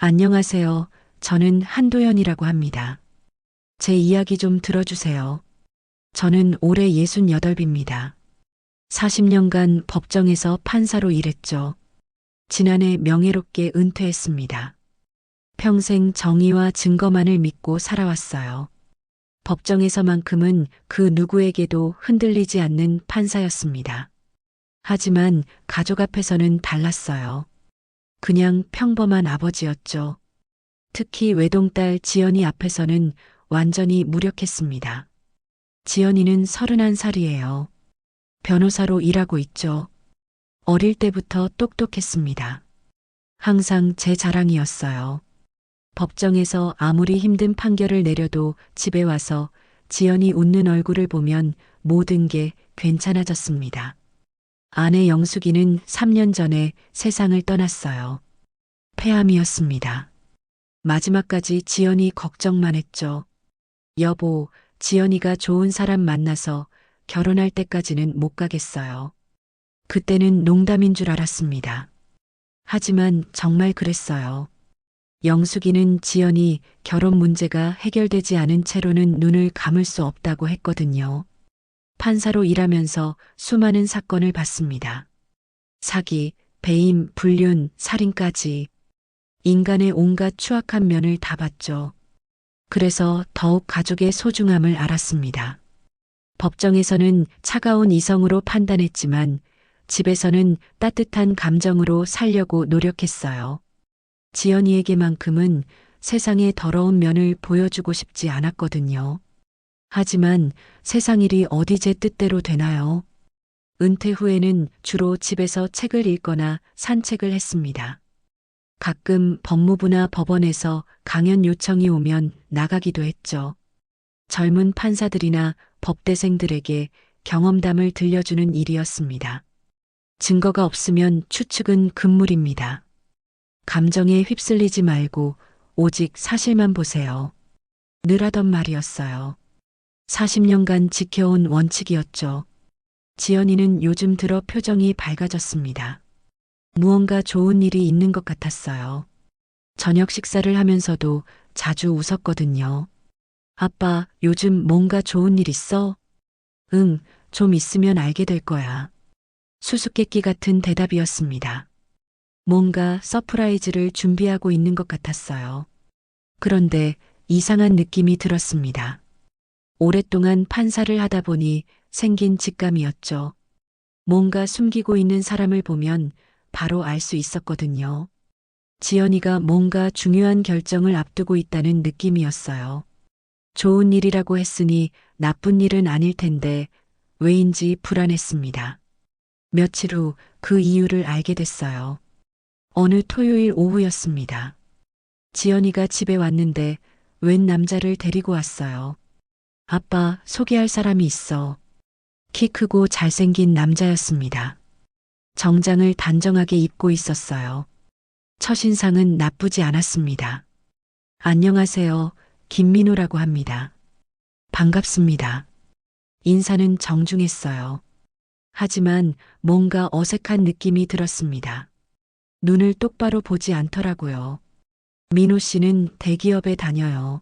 안녕하세요. 저는 한도연이라고 합니다. 제 이야기 좀 들어주세요. 저는 올해 68입니다. 40년간 법정에서 판사로 일했죠. 지난해 명예롭게 은퇴했습니다. 평생 정의와 증거만을 믿고 살아왔어요. 법정에서만큼은 그 누구에게도 흔들리지 않는 판사였습니다. 하지만 가족 앞에서는 달랐어요. 그냥 평범한 아버지였죠. 특히 외동딸 지연이 앞에서는 완전히 무력했습니다. 지연이는 31살이에요. 변호사로 일하고 있죠. 어릴 때부터 똑똑했습니다. 항상 제 자랑이었어요. 법정에서 아무리 힘든 판결을 내려도 집에 와서 지연이 웃는 얼굴을 보면 모든 게 괜찮아졌습니다. 아내 영숙이는 3년 전에 세상을 떠났어요. 폐암이었습니다. 마지막까지 지연이 걱정만 했죠. 여보, 지연이가 좋은 사람 만나서 결혼할 때까지는 못 가겠어요. 그때는 농담인 줄 알았습니다. 하지만 정말 그랬어요. 영숙이는 지연이 결혼 문제가 해결되지 않은 채로는 눈을 감을 수 없다고 했거든요. 판사로 일하면서 수많은 사건을 봤습니다. 사기, 배임, 불륜, 살인까지 인간의 온갖 추악한 면을 다 봤죠. 그래서 더욱 가족의 소중함을 알았습니다. 법정에서는 차가운 이성으로 판단했지만 집에서는 따뜻한 감정으로 살려고 노력했어요. 지연이에게만큼은 세상의 더러운 면을 보여주고 싶지 않았거든요. 하지만 세상 일이 어디 제 뜻대로 되나요? 은퇴 후에는 주로 집에서 책을 읽거나 산책을 했습니다. 가끔 법무부나 법원에서 강연 요청이 오면 나가기도 했죠. 젊은 판사들이나 법대생들에게 경험담을 들려주는 일이었습니다. 증거가 없으면 추측은 금물입니다. 감정에 휩쓸리지 말고 오직 사실만 보세요. 늘 하던 말이었어요. 40년간 지켜온 원칙이었죠. 지연이는 요즘 들어 표정이 밝아졌습니다. 무언가 좋은 일이 있는 것 같았어요. 저녁 식사를 하면서도 자주 웃었거든요. 아빠, 요즘 뭔가 좋은 일 있어? 응, 좀 있으면 알게 될 거야. 수수께끼 같은 대답이었습니다. 뭔가 서프라이즈를 준비하고 있는 것 같았어요. 그런데 이상한 느낌이 들었습니다. 오랫동안 판사를 하다 보니 생긴 직감이었죠. 뭔가 숨기고 있는 사람을 보면 바로 알 수 있었거든요. 지연이가 뭔가 중요한 결정을 앞두고 있다는 느낌이었어요. 좋은 일이라고 했으니 나쁜 일은 아닐 텐데 왜인지 불안했습니다. 며칠 후 그 이유를 알게 됐어요. 어느 토요일 오후였습니다. 지연이가 집에 왔는데 웬 남자를 데리고 왔어요. 아빠, 소개할 사람이 있어. 키 크고 잘생긴 남자였습니다. 정장을 단정하게 입고 있었어요. 첫인상은 나쁘지 않았습니다. 안녕하세요. 김민호라고 합니다. 반갑습니다. 인사는 정중했어요. 하지만 뭔가 어색한 느낌이 들었습니다. 눈을 똑바로 보지 않더라고요. 민호 씨는 대기업에 다녀요.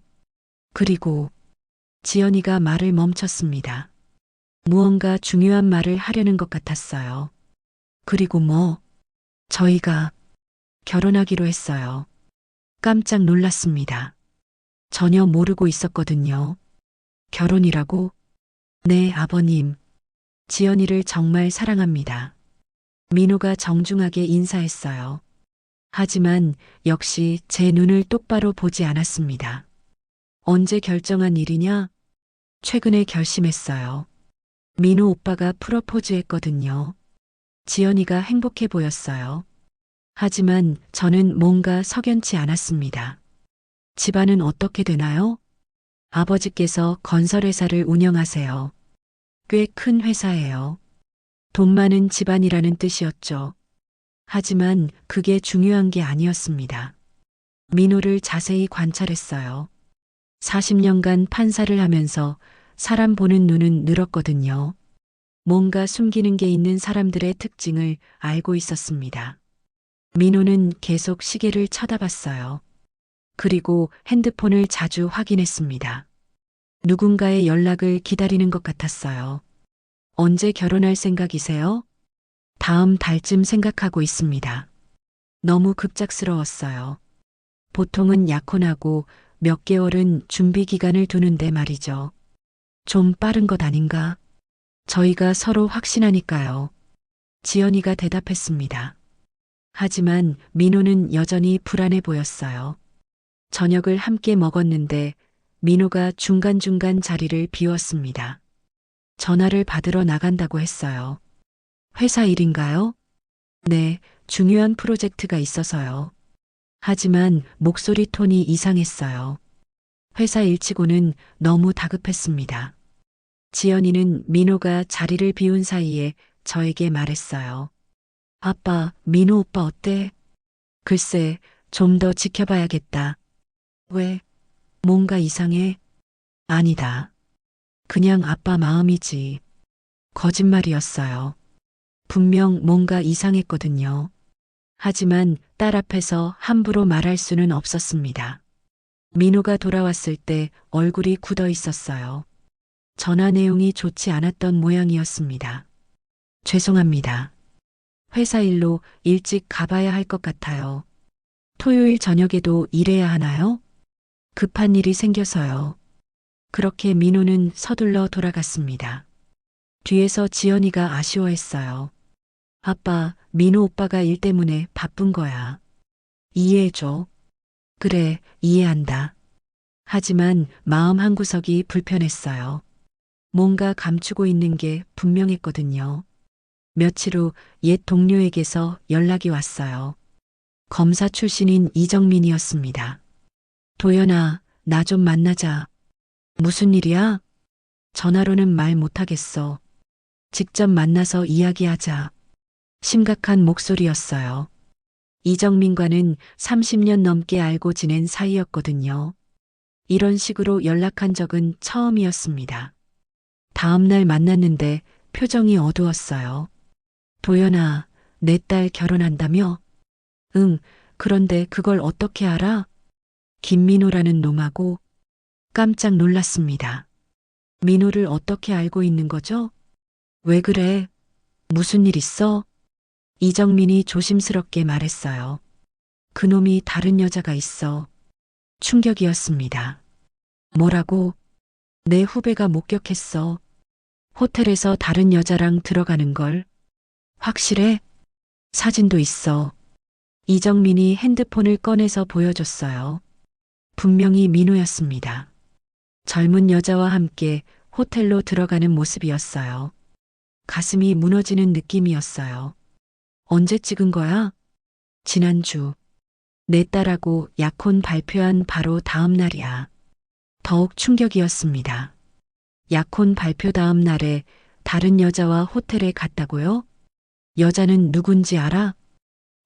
그리고 지연이가 말을 멈췄습니다. 무언가 중요한 말을 하려는 것 같았어요. 그리고 저희가 결혼하기로 했어요. 깜짝 놀랐습니다. 전혀 모르고 있었거든요. 결혼이라고? 네, 아버님. 지연이를 정말 사랑합니다. 민호가 정중하게 인사했어요. 하지만 역시 제 눈을 똑바로 보지 않았습니다. 언제 결정한 일이냐? 최근에 결심했어요. 민호 오빠가 프러포즈 했거든요. 지연이가 행복해 보였어요. 하지만 저는 뭔가 석연치 않았습니다. 집안은 어떻게 되나요? 아버지께서 건설회사를 운영하세요. 꽤 큰 회사예요. 돈 많은 집안이라는 뜻이었죠. 하지만 그게 중요한 게 아니었습니다. 민호를 자세히 관찰했어요. 40년간 판사를 하면서 사람 보는 눈은 늘었거든요. 뭔가 숨기는 게 있는 사람들의 특징을 알고 있었습니다. 민호는 계속 시계를 쳐다봤어요. 그리고 핸드폰을 자주 확인했습니다. 누군가의 연락을 기다리는 것 같았어요. 언제 결혼할 생각이세요? 다음 달쯤 생각하고 있습니다. 너무 급작스러웠어요. 보통은 약혼하고 몇 개월은 준비 기간을 두는데 말이죠. 좀 빠른 것 아닌가? 저희가 서로 확신하니까요. 지연이가 대답했습니다. 하지만 민호는 여전히 불안해 보였어요. 저녁을 함께 먹었는데 민호가 중간중간 자리를 비웠습니다. 전화를 받으러 나간다고 했어요. 회사 일인가요? 네, 중요한 프로젝트가 있어서요. 하지만 목소리 톤이 이상했어요. 회사 일치고는 너무 다급했습니다. 지연이는 민호가 자리를 비운 사이에 저에게 말했어요. 아빠, 민호 오빠 어때? 글쎄, 좀 더 지켜봐야겠다. 왜? 뭔가 이상해? 아니다. 그냥 아빠 마음이지. 거짓말이었어요. 분명 뭔가 이상했거든요. 하지만 딸 앞에서 함부로 말할 수는 없었습니다. 민호가 돌아왔을 때 얼굴이 굳어 있었어요. 전화 내용이 좋지 않았던 모양이었습니다. 죄송합니다. 회사 일로 일찍 가봐야 할 것 같아요. 토요일 저녁에도 일해야 하나요? 급한 일이 생겨서요. 그렇게 민호는 서둘러 돌아갔습니다. 뒤에서 지연이가 아쉬워했어요. 아빠, 민호 오빠가 일 때문에 바쁜 거야. 이해해줘. 그래, 이해한다. 하지만 마음 한구석이 불편했어요. 뭔가 감추고 있는 게 분명했거든요. 며칠 후 옛 동료에게서 연락이 왔어요. 검사 출신인 이정민이었습니다. 도연아, 나 좀 만나자. 무슨 일이야? 전화로는 말 못하겠어. 직접 만나서 이야기하자. 심각한 목소리였어요. 이정민과는 30년 넘게 알고 지낸 사이였거든요. 이런 식으로 연락한 적은 처음이었습니다. 다음 날 만났는데 표정이 어두웠어요. 도연아, 내 딸 결혼한다며? 응, 그런데 그걸 어떻게 알아? 김민호라는 놈하고 깜짝 놀랐습니다. 민호를 어떻게 알고 있는 거죠? 왜 그래? 무슨 일 있어? 이정민이 조심스럽게 말했어요. 그놈이 다른 여자가 있어. 충격이었습니다. 뭐라고? 내 후배가 목격했어. 호텔에서 다른 여자랑 들어가는 걸. 확실해? 사진도 있어. 이정민이 핸드폰을 꺼내서 보여줬어요. 분명히 민호였습니다. 젊은 여자와 함께 호텔로 들어가는 모습이었어요. 가슴이 무너지는 느낌이었어요. 언제 찍은 거야? 지난주. 내 딸하고 약혼 발표한 바로 다음 날이야. 더욱 충격이었습니다. 약혼 발표 다음 날에 다른 여자와 호텔에 갔다고요? 여자는 누군지 알아?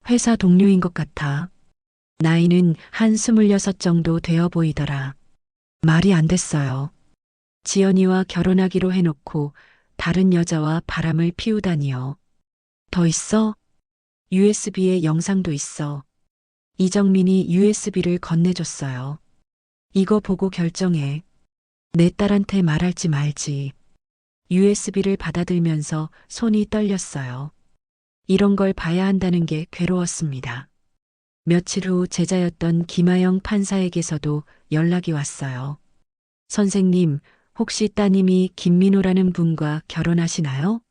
회사 동료인 것 같아. 나이는 한 26 정도 되어 보이더라. 말이 안 됐어요. 지연이와 결혼하기로 해놓고 다른 여자와 바람을 피우다니요. 더 있어? USB에 영상도 있어. 이정민이 USB를 건네줬어요. 이거 보고 결정해. 내 딸한테 말할지 말지. USB를 받아들면서 손이 떨렸어요. 이런 걸 봐야 한다는 게 괴로웠습니다. 며칠 후 제자였던 김하영 판사에게서도 연락이 왔어요. 선생님, 혹시 따님이 김민호라는 분과 결혼하시나요?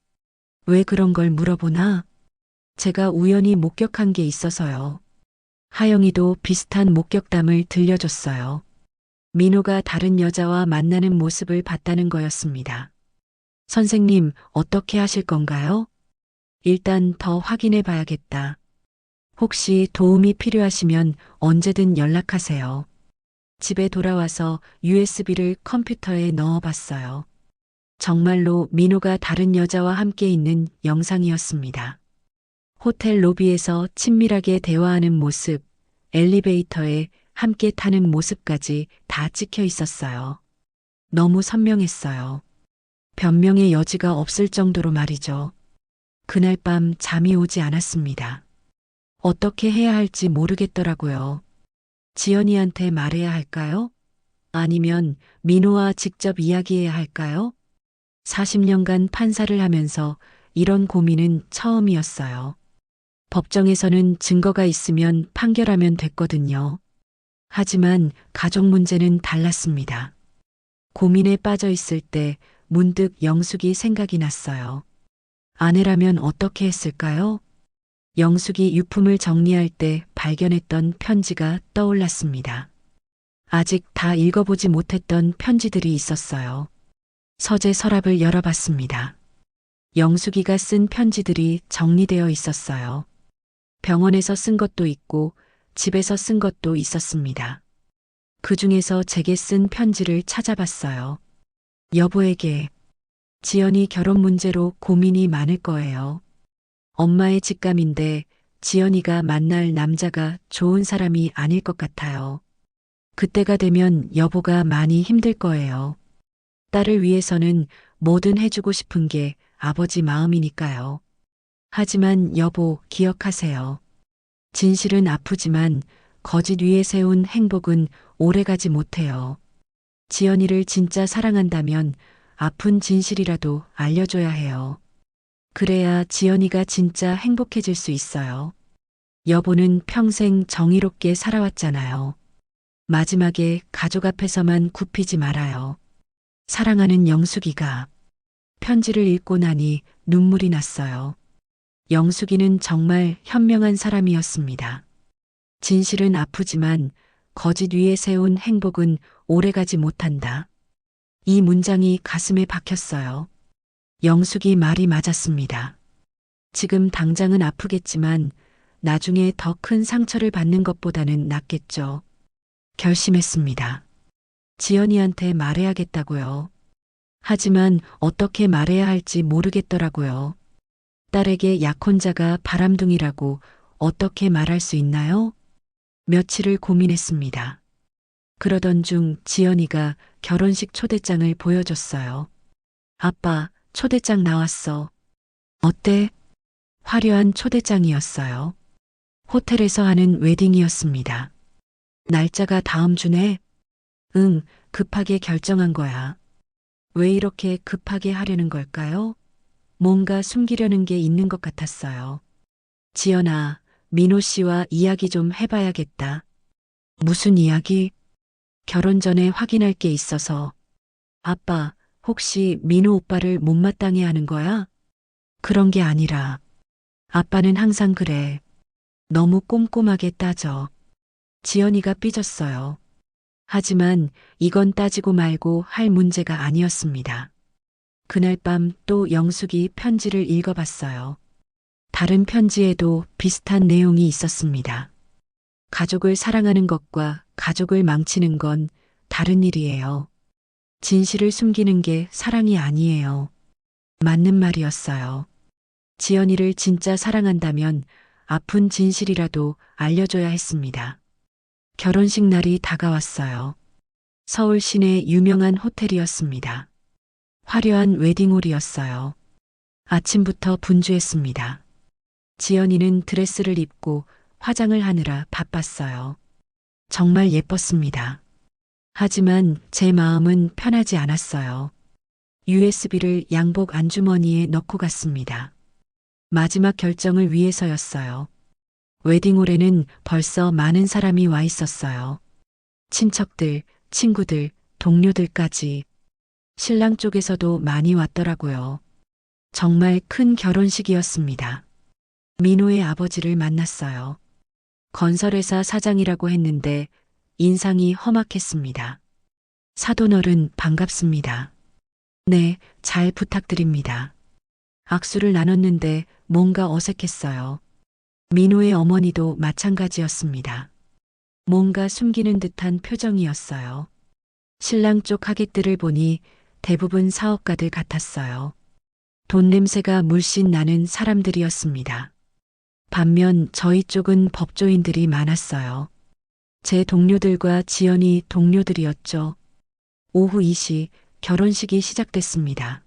왜 그런 걸 물어보나? 제가 우연히 목격한 게 있어서요. 하영이도 비슷한 목격담을 들려줬어요. 민호가 다른 여자와 만나는 모습을 봤다는 거였습니다. 선생님, 어떻게 하실 건가요? 일단 더 확인해 봐야겠다. 혹시 도움이 필요하시면 언제든 연락하세요. 집에 돌아와서 USB를 컴퓨터에 넣어 봤어요. 정말로 민호가 다른 여자와 함께 있는 영상이었습니다. 호텔 로비에서 친밀하게 대화하는 모습, 엘리베이터에 함께 타는 모습까지 다 찍혀 있었어요. 너무 선명했어요. 변명의 여지가 없을 정도로 말이죠. 그날 밤 잠이 오지 않았습니다. 어떻게 해야 할지 모르겠더라고요. 지연이한테 말해야 할까요? 아니면 민호와 직접 이야기해야 할까요? 40년간 판사를 하면서 이런 고민은 처음이었어요. 법정에서는 증거가 있으면 판결하면 됐거든요. 하지만 가족 문제는 달랐습니다. 고민에 빠져 있을 때 문득 영숙이 생각이 났어요. 아내라면 어떻게 했을까요? 영숙이 유품을 정리할 때 발견했던 편지가 떠올랐습니다. 아직 다 읽어보지 못했던 편지들이 있었어요. 서재 서랍을 열어봤습니다. 영숙이가 쓴 편지들이 정리되어 있었어요. 병원에서 쓴 것도 있고 집에서 쓴 것도 있었습니다. 그 중에서 제게 쓴 편지를 찾아봤어요. 여보에게. 지연이 결혼 문제로 고민이 많을 거예요. 엄마의 직감인데 지연이가 만날 남자가 좋은 사람이 아닐 것 같아요. 그때가 되면 여보가 많이 힘들 거예요. 딸을 위해서는 뭐든 해주고 싶은 게 아버지 마음이니까요. 하지만 여보, 기억하세요. 진실은 아프지만 거짓 위에 세운 행복은 오래가지 못해요. 지연이를 진짜 사랑한다면 아픈 진실이라도 알려줘야 해요. 그래야 지연이가 진짜 행복해질 수 있어요. 여보는 평생 정의롭게 살아왔잖아요. 마지막에 가족 앞에서만 굽히지 말아요. 사랑하는 영숙이가. 편지를 읽고 나니 눈물이 났어요. 영숙이는 정말 현명한 사람이었습니다. 진실은 아프지만 거짓 위에 세운 행복은 오래가지 못한다. 이 문장이 가슴에 박혔어요. 영숙이 말이 맞았습니다. 지금 당장은 아프겠지만 나중에 더 큰 상처를 받는 것보다는 낫겠죠. 결심했습니다. 지연이한테 말해야겠다고요. 하지만 어떻게 말해야 할지 모르겠더라고요. 딸에게 약혼자가 바람둥이라고 어떻게 말할 수 있나요? 며칠을 고민했습니다. 그러던 중 지연이가 결혼식 초대장을 보여줬어요. 아빠, 초대장 나왔어. 어때? 화려한 초대장이었어요. 호텔에서 하는 웨딩이었습니다. 날짜가 다음 주네? 응, 급하게 결정한 거야. 왜 이렇게 급하게 하려는 걸까요? 뭔가 숨기려는 게 있는 것 같았어요. 지연아, 민호 씨와 이야기 좀 해봐야겠다. 무슨 이야기? 결혼 전에 확인할 게 있어서. 아빠, 혹시 민호 오빠를 못마땅해 하는 거야? 그런 게 아니라. 아빠는 항상 그래. 너무 꼼꼼하게 따져. 지연이가 삐졌어요. 하지만 이건 따지고 말고 할 문제가 아니었습니다. 그날 밤 또 영숙이 편지를 읽어봤어요. 다른 편지에도 비슷한 내용이 있었습니다. 가족을 사랑하는 것과 가족을 망치는 건 다른 일이에요. 진실을 숨기는 게 사랑이 아니에요. 맞는 말이었어요. 지연이를 진짜 사랑한다면 아픈 진실이라도 알려줘야 했습니다. 결혼식 날이 다가왔어요. 서울 시내 유명한 호텔이었습니다. 화려한 웨딩홀이었어요. 아침부터 분주했습니다. 지연이는 드레스를 입고 화장을 하느라 바빴어요. 정말 예뻤습니다. 하지만 제 마음은 편하지 않았어요. USB를 양복 안주머니에 넣고 갔습니다. 마지막 결정을 위해서였어요. 웨딩홀에는 벌써 많은 사람이 와 있었어요. 친척들, 친구들, 동료들까지. 신랑 쪽에서도 많이 왔더라고요. 정말 큰 결혼식이었습니다. 민호의 아버지를 만났어요. 건설회사 사장이라고 했는데 인상이 험악했습니다. 사돈어른 반갑습니다. 네, 잘 부탁드립니다. 악수를 나눴는데 뭔가 어색했어요. 민호의 어머니도 마찬가지였습니다. 뭔가 숨기는 듯한 표정이었어요. 신랑 쪽 하객들을 보니 대부분 사업가들 같았어요. 돈 냄새가 물씬 나는 사람들이었습니다. 반면 저희 쪽은 법조인들이 많았어요. 제 동료들과 지연이 동료들이었죠. 오후 2시 결혼식이 시작됐습니다.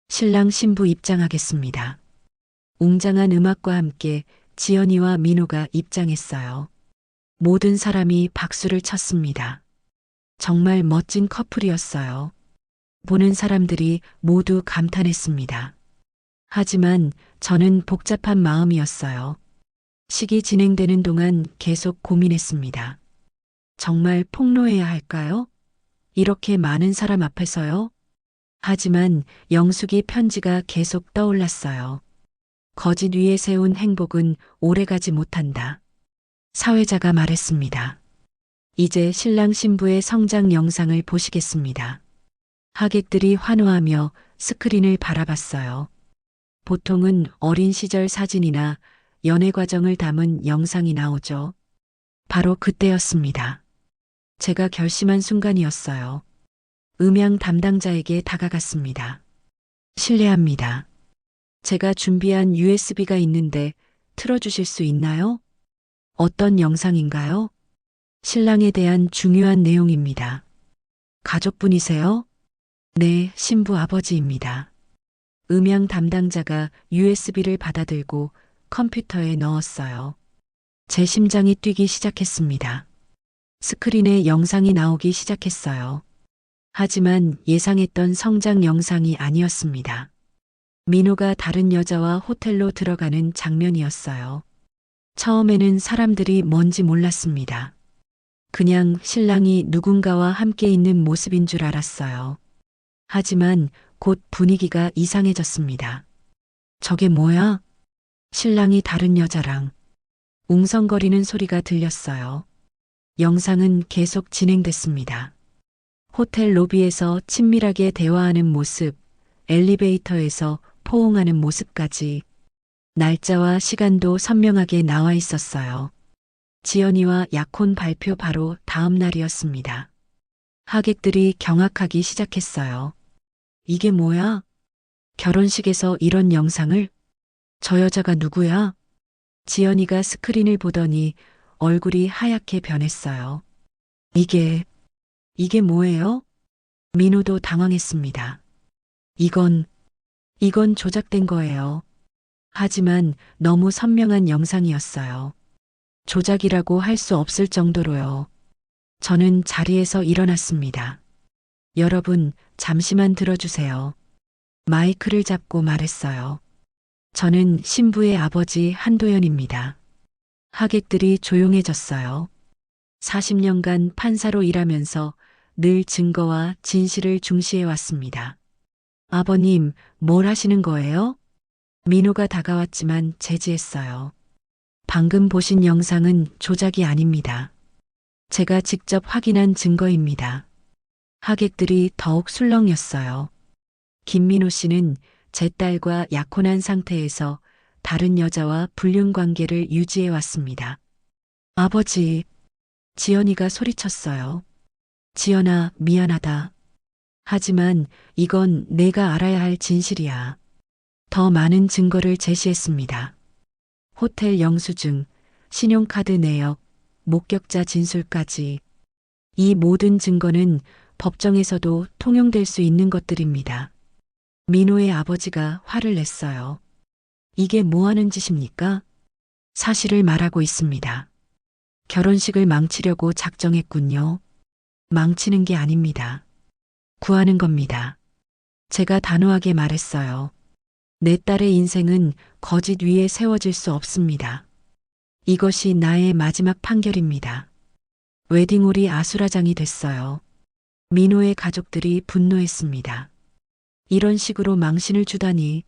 신랑 신부 입장하겠습니다. 웅장한 음악과 함께 지연이와 민호가 입장했어요. 모든 사람이 박수를 쳤습니다. 정말 멋진 커플이었어요. 보는 사람들이 모두 감탄했습니다. 하지만 저는 복잡한 마음이었어요. 식이 진행되는 동안 계속 고민했습니다. 정말 폭로해야 할까요? 이렇게 많은 사람 앞에서요? 하지만 영숙이 편지가 계속 떠올랐어요. 거짓 위에 세운 행복은 오래가지 못한다. 사회자가 말했습니다. 이제 신랑 신부의 성장 영상을 보시겠습니다. 하객들이 환호하며 스크린을 바라봤어요. 보통은 어린 시절 사진이나 연애 과정을 담은 영상이 나오죠. 바로 그때였습니다. 제가 결심한 순간이었어요. 음향 담당자에게 다가갔습니다. 실례합니다. 제가 준비한 USB가 있는데 틀어주실 수 있나요? 어떤 영상인가요? 신랑에 대한 중요한 내용입니다. 가족분이세요? 네, 신부 아버지입니다. 음향 담당자가 USB를 받아들고 컴퓨터에 넣었어요. 제 심장이 뛰기 시작했습니다. 스크린에 영상이 나오기 시작했어요. 하지만 예상했던 성장 영상이 아니었습니다. 민호가 다른 여자와 호텔로 들어가는 장면이었어요. 처음에는 사람들이 뭔지 몰랐습니다. 그냥 신랑이 누군가와 함께 있는 모습인 줄 알았어요. 하지만 곧 분위기가 이상해졌습니다. 저게 뭐야? 신랑이 다른 여자랑 웅성거리는 소리가 들렸어요. 영상은 계속 진행됐습니다. 호텔 로비에서 친밀하게 대화하는 모습, 엘리베이터에서 포옹하는 모습까지 날짜와 시간도 선명하게 나와 있었어요. 지연이와 약혼 발표 바로 다음 날이었습니다. 하객들이 경악하기 시작했어요. 이게 뭐야? 결혼식에서 이런 영상을? 저 여자가 누구야? 지연이가 스크린을 보더니 얼굴이 하얗게 변했어요. 이게 뭐예요? 민호도 당황했습니다. 이건 조작된 거예요. 하지만 너무 선명한 영상이었어요. 조작이라고 할 수 없을 정도로요. 저는 자리에서 일어났습니다. 여러분, 잠시만 들어주세요. 마이크를 잡고 말했어요. 저는 신부의 아버지 한도연입니다. 하객들이 조용해졌어요. 40년간 판사로 일하면서 늘 증거와 진실을 중시해 왔습니다. 아버님, 뭘 하시는 거예요? 민호가 다가왔지만 제지했어요. 방금 보신 영상은 조작이 아닙니다. 제가 직접 확인한 증거입니다. 하객들이 더욱 술렁였어요. 김민호 씨는 제 딸과 약혼한 상태에서 다른 여자와 불륜 관계를 유지해 왔습니다. 아버지, 지연이가 소리쳤어요. 지연아, 미안하다. 하지만 이건 내가 알아야 할 진실이야. 더 많은 증거를 제시했습니다. 호텔 영수증, 신용카드 내역, 목격자 진술까지. 이 모든 증거는 법정에서도 통용될 수 있는 것들입니다. 민호의 아버지가 화를 냈어요. 이게 뭐 하는 짓입니까? 사실을 말하고 있습니다. 결혼식을 망치려고 작정했군요. 망치는 게 아닙니다. 구하는 겁니다. 제가 단호하게 말했어요. 내 딸의 인생은 거짓 위에 세워질 수 없습니다. 이것이 나의 마지막 판결입니다. 웨딩홀이 아수라장이 됐어요. 민호의 가족들이 분노했습니다. 이런 식으로 망신을 주다니.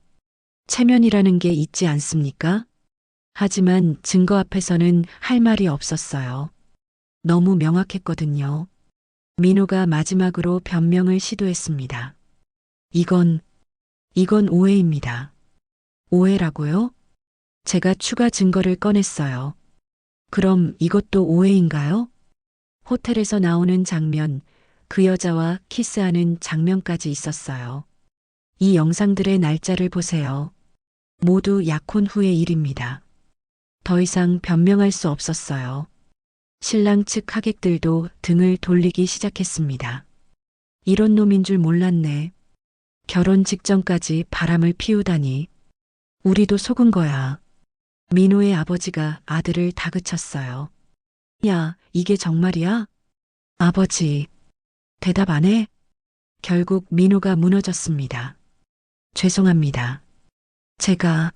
체면이라는 게 있지 않습니까? 하지만 증거 앞에서는 할 말이 없었어요. 너무 명확했거든요. 민호가 마지막으로 변명을 시도했습니다. 이건 오해입니다. 오해라고요? 제가 추가 증거를 꺼냈어요. 그럼 이것도 오해인가요? 호텔에서 나오는 장면, 그 여자와 키스하는 장면까지 있었어요. 이 영상들의 날짜를 보세요. 모두 약혼 후의 일입니다. 더 이상 변명할 수 없었어요. 신랑 측 하객들도 등을 돌리기 시작했습니다. 이런 놈인 줄 몰랐네. 결혼 직전까지 바람을 피우다니. 우리도 속은 거야. 민호의 아버지가 아들을 다그쳤어요. 야, 이게 정말이야? 아버지, 대답 안 해? 결국 민호가 무너졌습니다. 죄송합니다. 제가,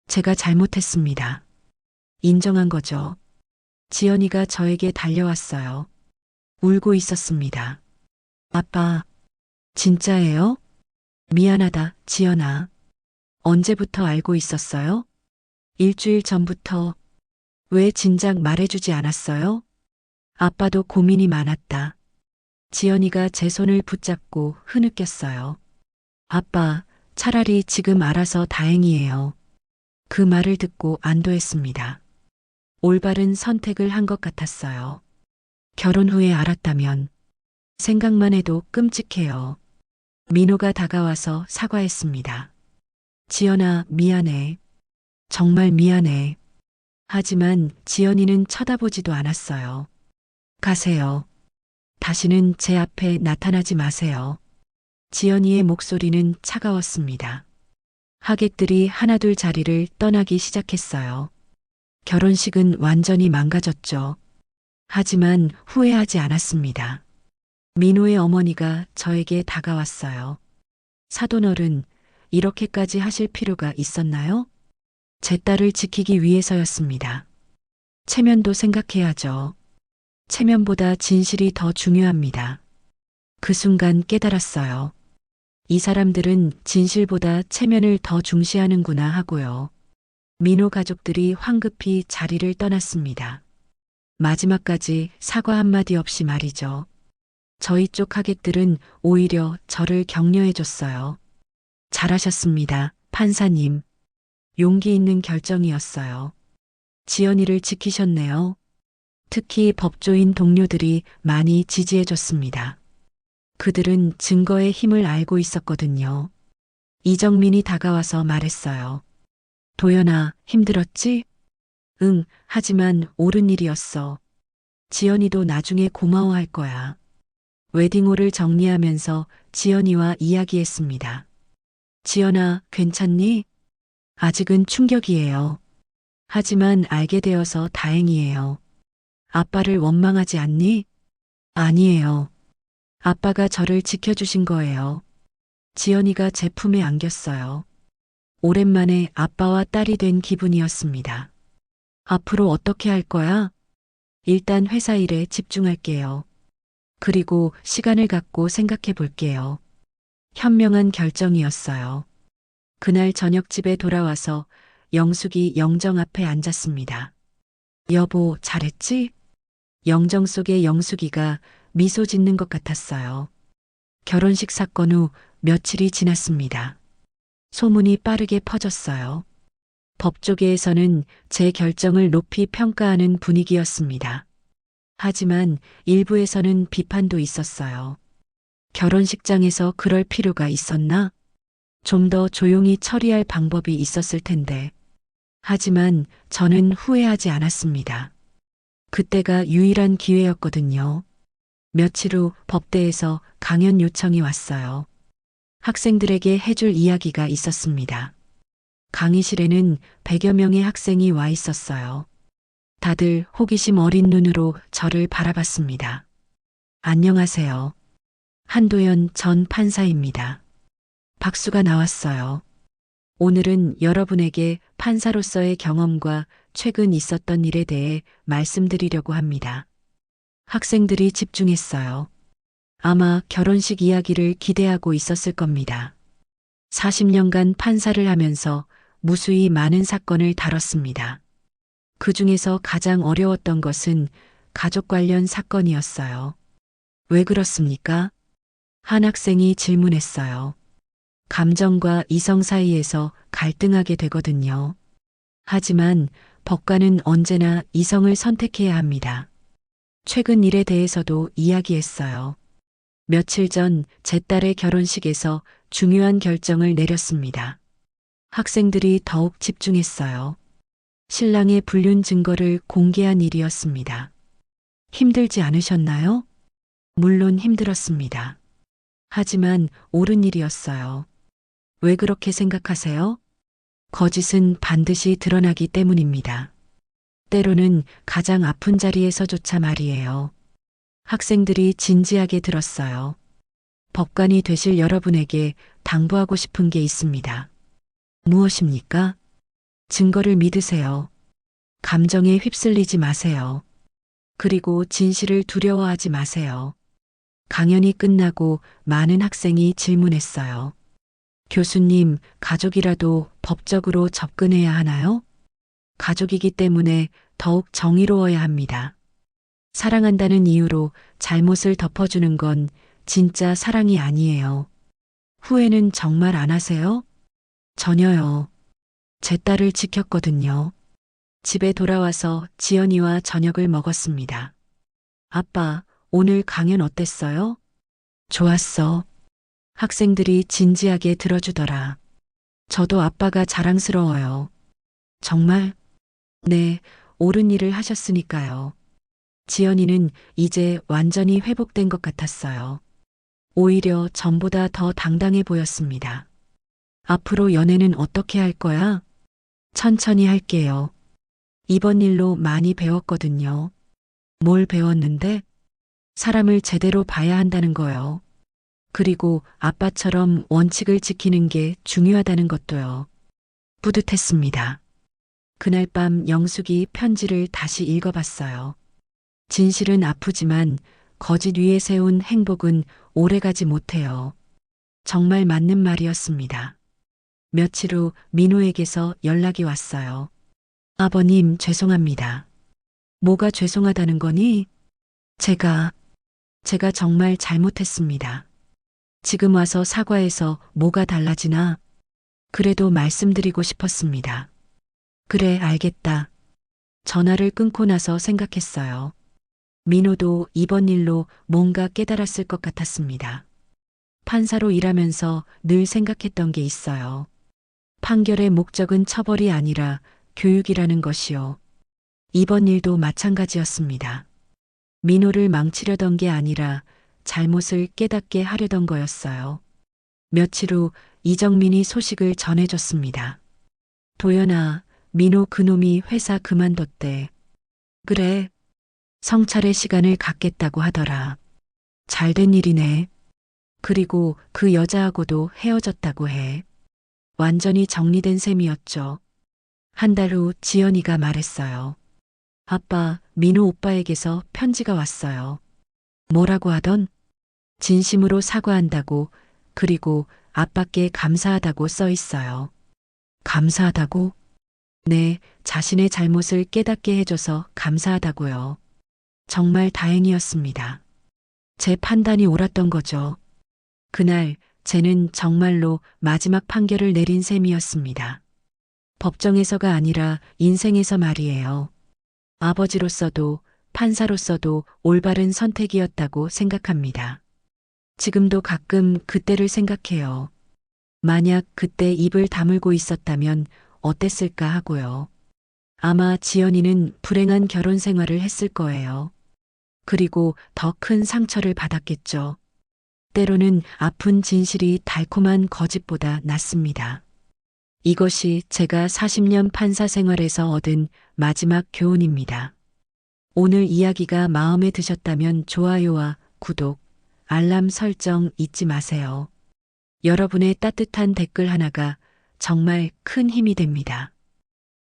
제가 잘못했습니다. 인정한 거죠. 지연이가 저에게 달려왔어요. 울고 있었습니다. 아빠, 진짜예요? 미안하다, 지연아. 언제부터 알고 있었어요? 일주일 전부터. 왜 진작 말해주지 않았어요? 아빠도 고민이 많았다. 지연이가 제 손을 붙잡고 흐느꼈어요. 아빠, 차라리 지금 알아서 다행이에요. 그 말을 듣고 안도했습니다. 올바른 선택을 한 것 같았어요. 결혼 후에 알았다면 생각만 해도 끔찍해요. 민호가 다가와서 사과했습니다. 지연아, 미안해. 정말 미안해. 하지만 지연이는 쳐다보지도 않았어요. 가세요. 다시는 제 앞에 나타나지 마세요. 지연이의 목소리는 차가웠습니다. 하객들이 하나둘 자리를 떠나기 시작했어요. 결혼식은 완전히 망가졌죠. 하지만 후회하지 않았습니다. 민호의 어머니가 저에게 다가왔어요. 사돈어른, 이렇게까지 하실 필요가 있었나요? 제 딸을 지키기 위해서였습니다. 체면도 생각해야죠. 체면보다 진실이 더 중요합니다. 그 순간 깨달았어요. 이 사람들은 진실보다 체면을 더 중시하는구나 하고요. 민호 가족들이 황급히 자리를 떠났습니다. 마지막까지 사과 한마디 없이 말이죠. 저희 쪽 하객들은 오히려 저를 격려해줬어요. 잘하셨습니다, 판사님. 용기 있는 결정이었어요. 지연이를 지키셨네요. 특히 법조인 동료들이 많이 지지해줬습니다. 그들은 증거의 힘을 알고 있었거든요. 이정민이 다가와서 말했어요. 도연아, 힘들었지? 응, 하지만 옳은 일이었어. 지연이도 나중에 고마워할 거야. 웨딩홀을 정리하면서 지연이와 이야기했습니다. 지연아, 괜찮니? 아직은 충격이에요. 하지만 알게 되어서 다행이에요. 아빠를 원망하지 않니? 아니에요. 아빠가 저를 지켜주신 거예요. 지연이가 제 품에 안겼어요. 오랜만에 아빠와 딸이 된 기분이었습니다. 앞으로 어떻게 할 거야? 일단 회사 일에 집중할게요. 그리고 시간을 갖고 생각해 볼게요. 현명한 결정이었어요. 그날 저녁 집에 돌아와서 영숙이 영정 앞에 앉았습니다. 여보, 잘했지? 영정 속의 영숙이가 미소 짓는 것 같았어요. 결혼식 사건 후 며칠이 지났습니다. 소문이 빠르게 퍼졌어요. 법조계에서는 제 결정을 높이 평가하는 분위기였습니다. 하지만 일부에서는 비판도 있었어요. 결혼식장에서 그럴 필요가 있었나? 좀 더 조용히 처리할 방법이 있었을 텐데. 하지만 저는 후회하지 않았습니다. 그때가 유일한 기회였거든요. 며칠 후 법대에서 강연 요청이 왔어요. 학생들에게 해줄 이야기가 있었습니다. 강의실에는 100여 명의 학생이 와 있었어요. 다들 호기심 어린 눈으로 저를 바라봤습니다. 안녕하세요. 한도연 전 판사입니다. 박수가 나왔어요. 오늘은 여러분에게 판사로서의 경험과 최근 있었던 일에 대해 말씀드리려고 합니다. 학생들이 집중했어요. 아마 결혼식 이야기를 기대하고 있었을 겁니다. 40년간 판사를 하면서 무수히 많은 사건을 다뤘습니다. 그 중에서 가장 어려웠던 것은 가족 관련 사건이었어요. 왜 그렇습니까? 한 학생이 질문했어요. 감정과 이성 사이에서 갈등하게 되거든요. 하지만 법관은 언제나 이성을 선택해야 합니다. 최근 일에 대해서도 이야기했어요. 며칠 전 제 딸의 결혼식에서 중요한 결정을 내렸습니다. 학생들이 더욱 집중했어요. 신랑의 불륜 증거를 공개한 일이었습니다. 힘들지 않으셨나요? 물론 힘들었습니다. 하지만 옳은 일이었어요. 왜 그렇게 생각하세요? 거짓은 반드시 드러나기 때문입니다. 때로는 가장 아픈 자리에서조차 말이에요. 학생들이 진지하게 들었어요. 법관이 되실 여러분에게 당부하고 싶은 게 있습니다. 무엇입니까? 증거를 믿으세요. 감정에 휩쓸리지 마세요. 그리고 진실을 두려워하지 마세요. 강연이 끝나고 많은 학생이 질문했어요. 교수님, 가족이라도 법적으로 접근해야 하나요? 가족이기 때문에 더욱 정의로워야 합니다. 사랑한다는 이유로 잘못을 덮어주는 건 진짜 사랑이 아니에요. 후회는 정말 안 하세요? 전혀요. 제 딸을 지켰거든요. 집에 돌아와서 지연이와 저녁을 먹었습니다. 아빠, 오늘 강연 어땠어요? 좋았어. 학생들이 진지하게 들어주더라. 저도 아빠가 자랑스러워요. 정말? 네, 옳은 일을 하셨으니까요. 지연이는 이제 완전히 회복된 것 같았어요. 오히려 전보다 더 당당해 보였습니다. 앞으로 연애는 어떻게 할 거야? 천천히 할게요. 이번 일로 많이 배웠거든요. 뭘 배웠는데? 사람을 제대로 봐야 한다는 거요. 그리고 아빠처럼 원칙을 지키는 게 중요하다는 것도요. 뿌듯했습니다. 그날 밤 영숙이 편지를 다시 읽어봤어요. 진실은 아프지만 거짓 위에 세운 행복은 오래가지 못해요. 정말 맞는 말이었습니다. 며칠 후 민호에게서 연락이 왔어요. 아버님, 죄송합니다. 뭐가 죄송하다는 거니? 제가 정말 잘못했습니다. 지금 와서 사과해서 뭐가 달라지나? 그래도 말씀드리고 싶었습니다. 그래, 알겠다. 전화를 끊고 나서 생각했어요. 민호도 이번 일로 뭔가 깨달았을 것 같았습니다. 판사로 일하면서 늘 생각했던 게 있어요. 판결의 목적은 처벌이 아니라 교육이라는 것이요. 이번 일도 마찬가지였습니다. 민호를 망치려던 게 아니라 잘못을 깨닫게 하려던 거였어요. 며칠 후 이정민이 소식을 전해줬습니다. 도연아, 민호 그놈이 회사 그만뒀대. 그래. 성찰의 시간을 갖겠다고 하더라. 잘된 일이네. 그리고 그 여자하고도 헤어졌다고 해. 완전히 정리된 셈이었죠. 한 달 후 지연이가 말했어요. 아빠, 민호 오빠에게서 편지가 왔어요. 뭐라고 하던? 진심으로 사과한다고, 그리고 아빠께 감사하다고 써 있어요. 감사하다고? 네, 자신의 잘못을 깨닫게 해줘서 감사하다고요. 정말 다행이었습니다. 제 판단이 옳았던 거죠. 그날 쟤는 정말로 마지막 판결을 내린 셈이었습니다. 법정에서가 아니라 인생에서 말이에요. 아버지로서도 판사로서도 올바른 선택이었다고 생각합니다. 지금도 가끔 그때를 생각해요. 만약 그때 입을 다물고 있었다면 어땠을까 하고요. 아마 지연이는 불행한 결혼 생활을 했을 거예요. 그리고 더 큰 상처를 받았겠죠. 때로는 아픈 진실이 달콤한 거짓보다 낫습니다. 이것이 제가 40년 판사 생활에서 얻은 마지막 교훈입니다. 오늘 이야기가 마음에 드셨다면 좋아요와 구독, 알람 설정 잊지 마세요. 여러분의 따뜻한 댓글 하나가 정말 큰 힘이 됩니다.